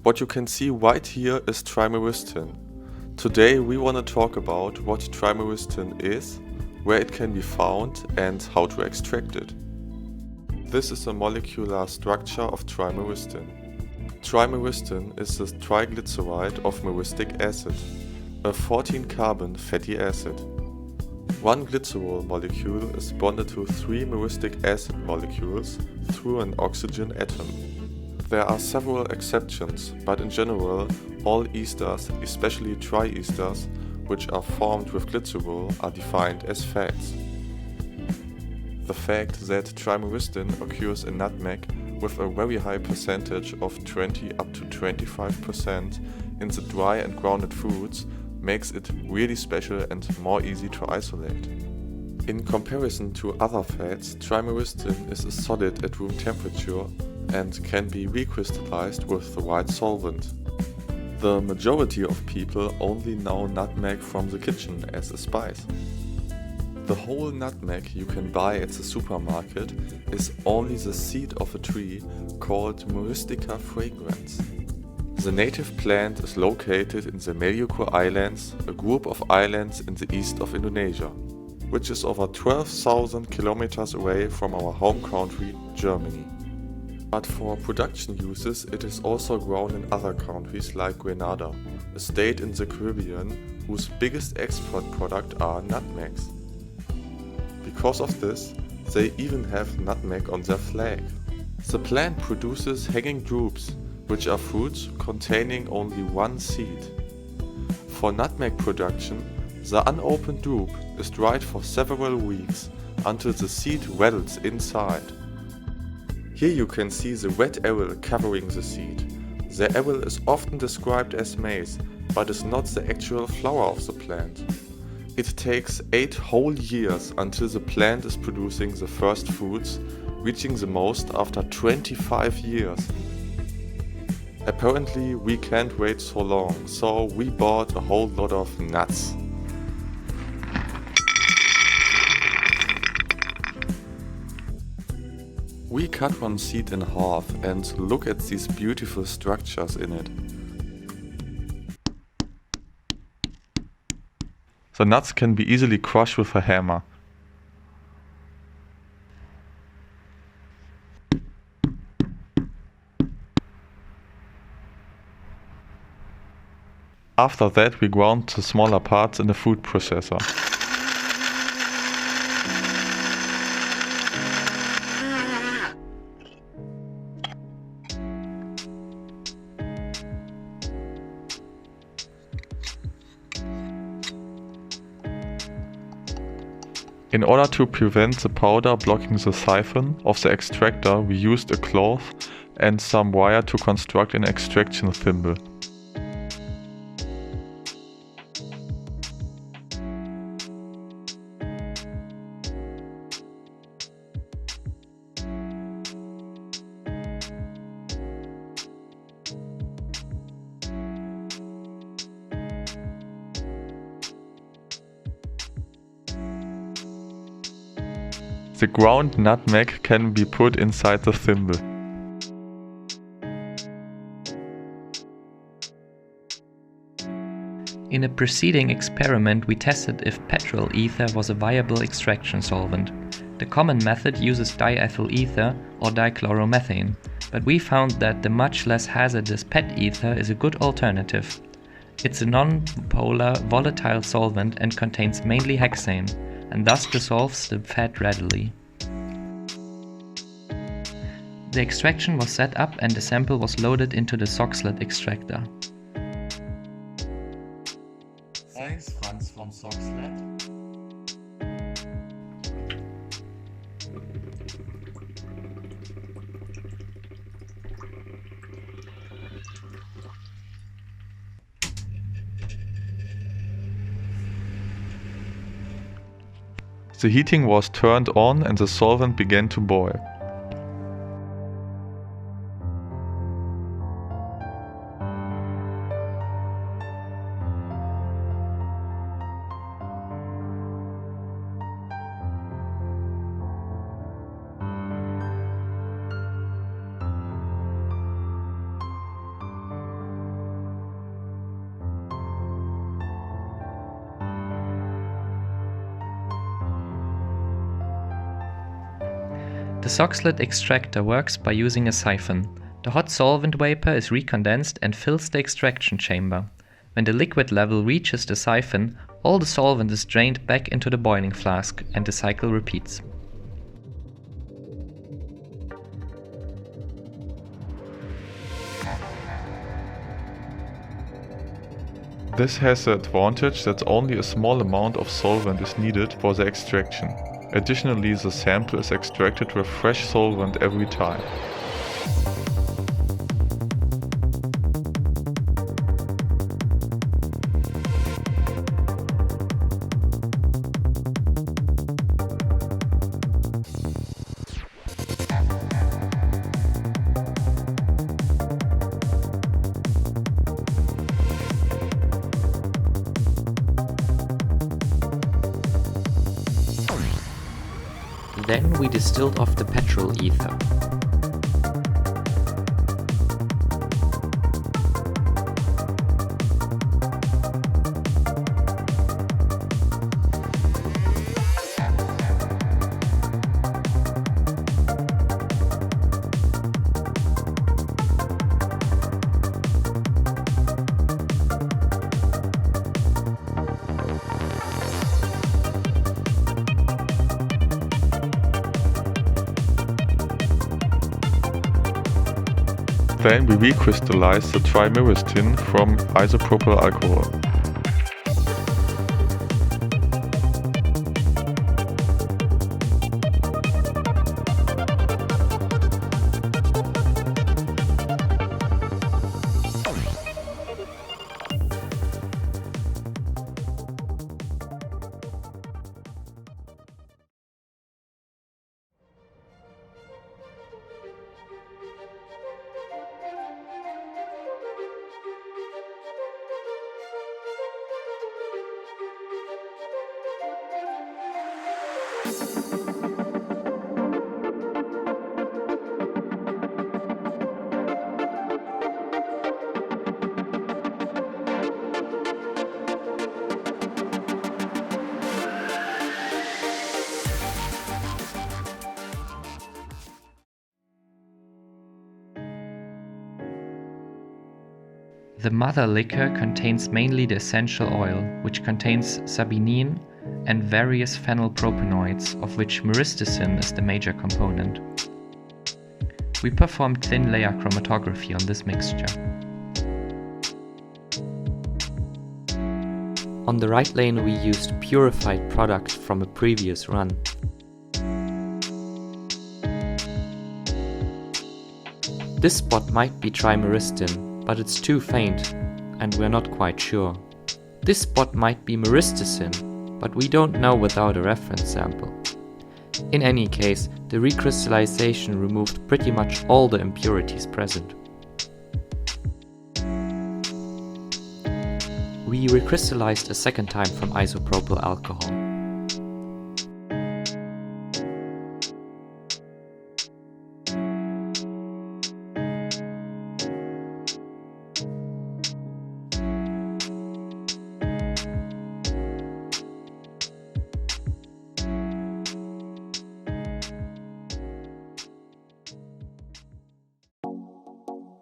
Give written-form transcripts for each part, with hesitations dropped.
What you can see right here is Trimyristin. Today we want to talk about what Trimyristin is, where it can be found and how to extract it. This is the molecular structure of Trimyristin. Trimyristin is the triglyceride of myristic acid, a 14-carbon fatty acid. One glycerol molecule is bonded to 3 myristic acid molecules through an oxygen atom. There are several exceptions, but in general, all esters, especially triesters, which are formed with glycerol, are defined as fats. The fact that trimyristin occurs in nutmeg with a very high percentage of 20 up to 25% in the dry and grounded foods makes it really special and more easy to isolate. In comparison to other fats, trimyristin is a solid at room temperature and can be recrystallized with the right solvent. The majority of people only know nutmeg from the kitchen as a spice. The whole nutmeg you can buy at the supermarket is only the seed of a tree called Myristica fragrans. The native plant is located in the Maluku Islands, a group of islands in the east of Indonesia, which is over 12,000 kilometers away from our home country, Germany. But for production uses, it is also grown in other countries like Grenada, a state in the Caribbean whose biggest export product are nutmegs. Because of this, they even have nutmeg on their flag. The plant produces hanging drupes, which are fruits containing only one seed. For nutmeg production, the unopened drupe is dried for several weeks until the seed rattles inside. Here you can see the wet aril covering the seed. The aril is often described as maize, but is not the actual flower of the plant. It takes 8 whole years until the plant is producing the first fruits, reaching the most after 25 years. Apparently we can't wait so long, so we bought a whole lot of nuts. We cut one seed in half and look at these beautiful structures in it. The nuts can be easily crushed with a hammer. After that we ground the smaller parts in a food processor. In order to prevent the powder blocking the siphon of the extractor, we used a cloth and some wire to construct an extraction thimble. The ground nutmeg can be put inside the thimble. In a preceding experiment we tested if petrol ether was a viable extraction solvent. The common method uses diethyl ether or dichloromethane, but we found that the much less hazardous PET ether is a good alternative. It's a non-polar volatile solvent and contains mainly hexane, and thus dissolves the fat readily. The extraction was set up and the sample was loaded into the Soxhlet extractor. Thanks, Franz from Soxhlet. The heating was turned on and the solvent began to boil. The Soxhlet extractor works by using a siphon. The hot solvent vapor is recondensed and fills the extraction chamber. When the liquid level reaches the siphon, all the solvent is drained back into the boiling flask and the cycle repeats. This has the advantage that only a small amount of solvent is needed for the extraction. Additionally, the sample is extracted with fresh solvent every time. Then we distilled off the petrol ether. Then we recrystallize the trimyristin from isopropyl alcohol. The mother liquor contains mainly the essential oil, which contains sabinin and various phenylpropanoids, of which myristicin is the major component. We performed thin layer chromatography on this mixture. On the right lane we used purified product from a previous run. This spot might be trimyristin, but it's too faint and we're not quite sure. This spot might be myristicin, but we don't know without a reference sample. In any case, the recrystallization removed pretty much all the impurities present. We recrystallized a second time from isopropyl alcohol.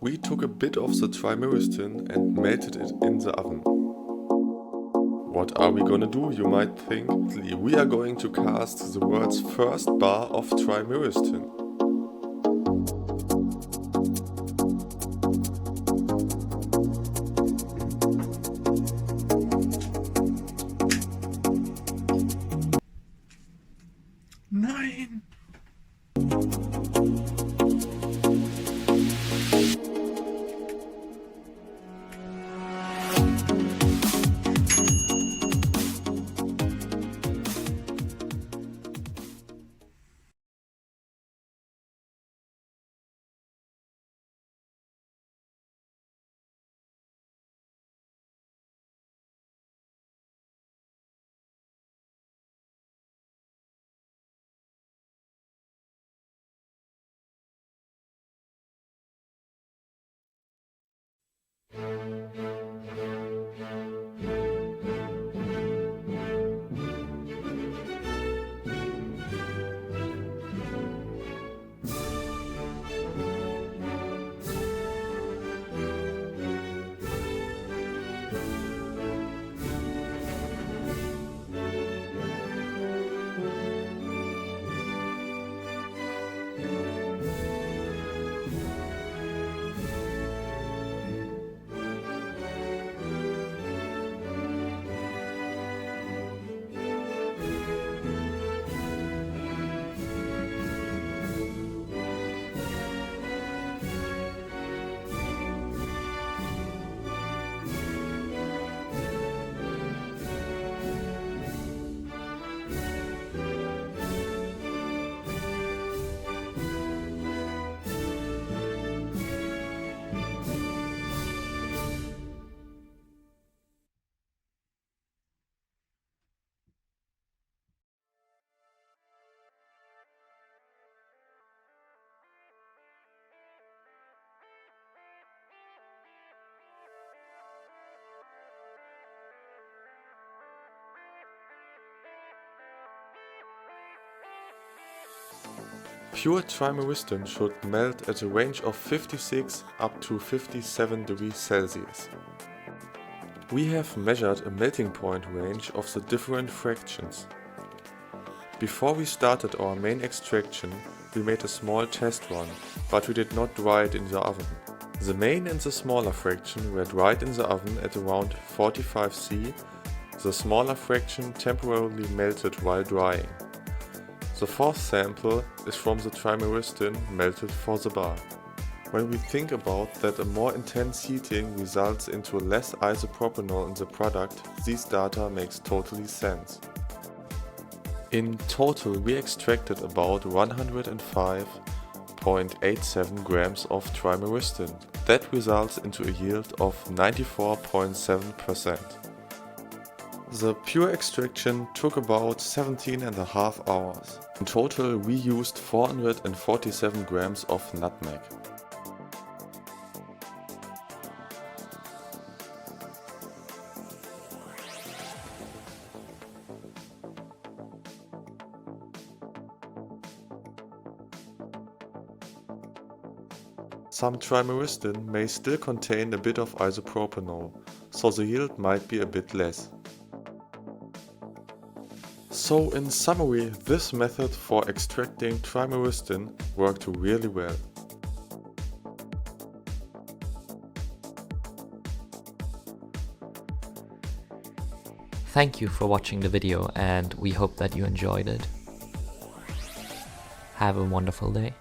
We took a bit of the trimyristin and melted it in the oven. What are we gonna do, you might think? We are going to cast the world's first bar of trimyristin. Nein! Pure trimyristin should melt at a range of 56 up to 57 degrees Celsius. We have measured a melting point range of the different fractions. Before we started our main extraction, we made a small test run, but we did not dry it in the oven. The main and the smaller fraction were dried in the oven at around 45 C. The smaller fraction temporarily melted while drying. The fourth sample is from the trimyristin melted for the bar. When we think about that a more intense heating results into less isopropanol in the product, these data makes totally sense. In total we extracted about 105.87 grams of trimyristin. That results into a yield of 94.7%. The pure extraction took about 17.5 hours. In total we used 447 grams of nutmeg. Some trimyristin may still contain a bit of isopropanol, so the yield might be a bit less. So in summary, this method for extracting trimyristin worked really well. Thank you for watching the video and we hope that you enjoyed it. Have a wonderful day.